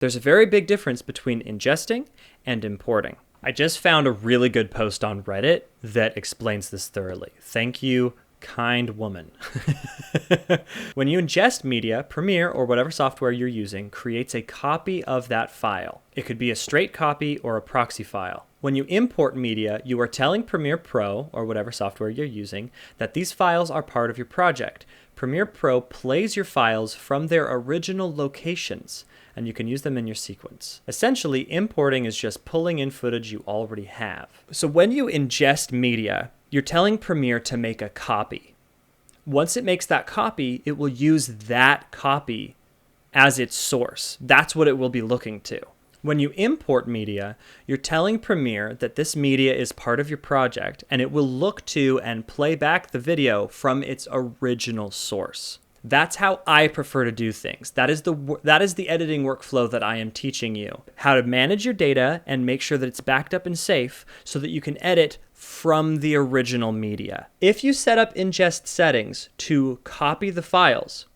There's a very big difference between ingesting and importing. I just found a really good post on Reddit that explains this thoroughly. Thank you, kind woman. When you ingest media, Premiere or whatever software you're using creates a copy of that file. It could be a straight copy or a proxy file. When you import media, you are telling Premiere Pro or whatever software you're using that these files are part of your project. Premiere Pro plays your files from their original locations, and you can use them in your sequence. Essentially, importing is just pulling in footage you already have. So when you ingest media, you're telling Premiere to make a copy. Once it makes that copy, it will use that copy as its source. That's what it will be looking to. When you import media, you're telling Premiere that this media is part of your project, and it will look to and play back the video from its original source. That's how I prefer to do things. That is the editing workflow that I am teaching you. How to manage your data and make sure that it's backed up and safe so that you can edit from the original media. If you set up ingest settings to copy the files,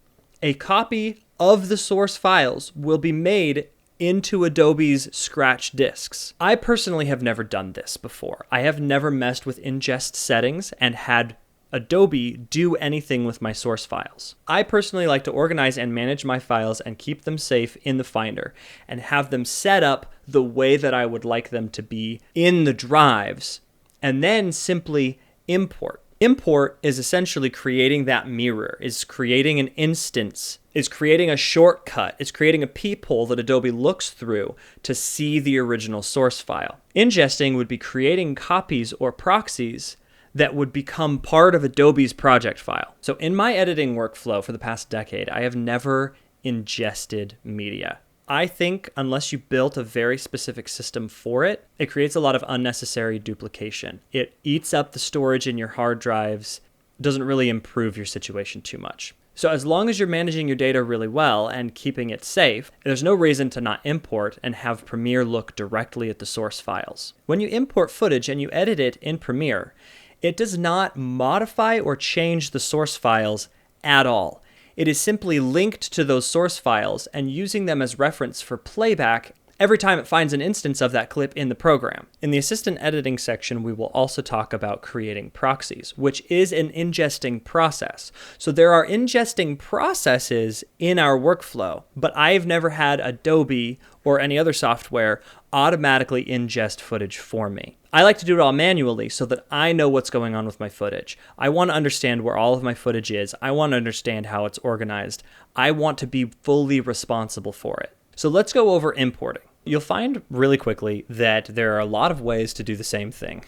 a copy of the source files will be made into Adobe's scratch disks. I personally have never done this before. I have never messed with ingest settings and had Adobe do anything with my source files. I personally like to organize and manage my files and keep them safe in the Finder and have them set up the way that I would like them to be in the drives, and then simply import. Import is essentially creating that mirror, is creating an instance, is creating a shortcut, is creating a peephole that Adobe looks through to see the original source file. Ingesting would be creating copies or proxies that would become part of Adobe's project file. So in my editing workflow for the past decade, I have never ingested media. I think unless you built a very specific system for it, it creates a lot of unnecessary duplication. It eats up the storage in your hard drives, doesn't really improve your situation too much. So as long as you're managing your data really well and keeping it safe, there's no reason to not import and have Premiere look directly at the source files. When you import footage and you edit it in Premiere, it does not modify or change the source files at all. It is simply linked to those source files and using them as reference for playback every time it finds an instance of that clip in the program. In the assistant editing section, we will also talk about creating proxies, which is an ingesting process. So there are ingesting processes in our workflow, but I've never had Adobe or any other software automatically ingest footage for me. I like to do it all manually so that I know what's going on with my footage. I want to understand where all of my footage is. I want to understand how it's organized. I want to be fully responsible for it. So let's go over importing. You'll find really quickly that there are a lot of ways to do the same thing.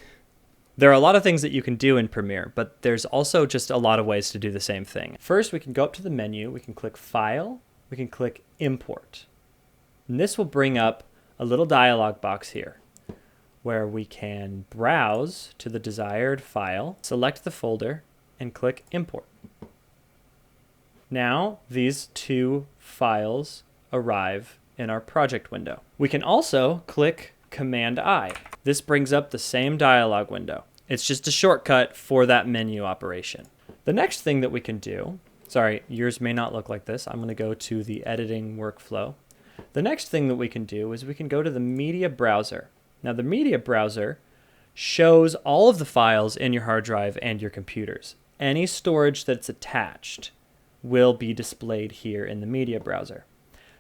There are a lot of things that you can do in Premiere, but there's also just a lot of ways to do the same thing. First, we can go up to the menu, we can click File, we can click Import. And this will bring up a little dialog box here where we can browse to the desired file, select the folder, and click Import. Now, these two files arrive in our project window. We can also click Command-I. This brings up the same dialog window. It's just a shortcut for that menu operation. The next thing that we can do, sorry, yours may not look like this. I'm going to go to the editing workflow. The next thing that we can do is we can go to the media browser. Now the media browser shows all of the files in your hard drive and your computers. Any storage that's attached will be displayed here in the media browser.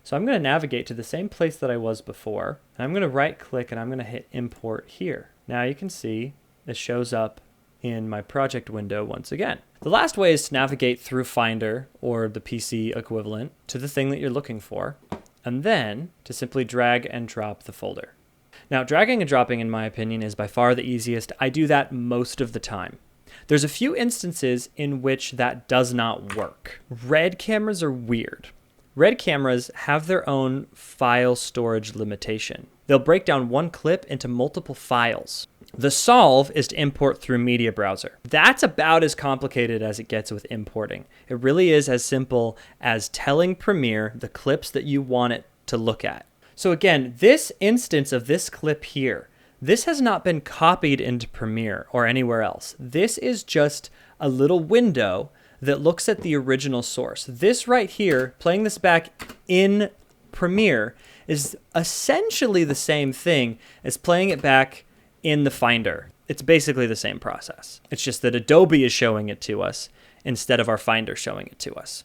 So I'm going to navigate to the same place that I was before, and I'm going to right click and I'm going to hit import here. Now you can see it shows up in my project window once again. The last way is to navigate through Finder or the PC equivalent to the thing that you're looking for, and then to simply drag and drop the folder. Now dragging and dropping, in my opinion, is by far the easiest. I do that most of the time. There's a few instances in which that does not work. Red cameras are weird. Red cameras have their own file storage limitation. They'll break down one clip into multiple files. The solve is to import through Media Browser. That's about as complicated as it gets with importing. It really is as simple as telling Premiere the clips that you want it to look at. So again, this instance of this clip here, this has not been copied into Premiere or anywhere else. This is just a little window that looks at the original source. This right here, playing this back in Premiere is essentially the same thing as playing it back in the Finder. It's basically the same process. It's just that Adobe is showing it to us instead of our Finder showing it to us.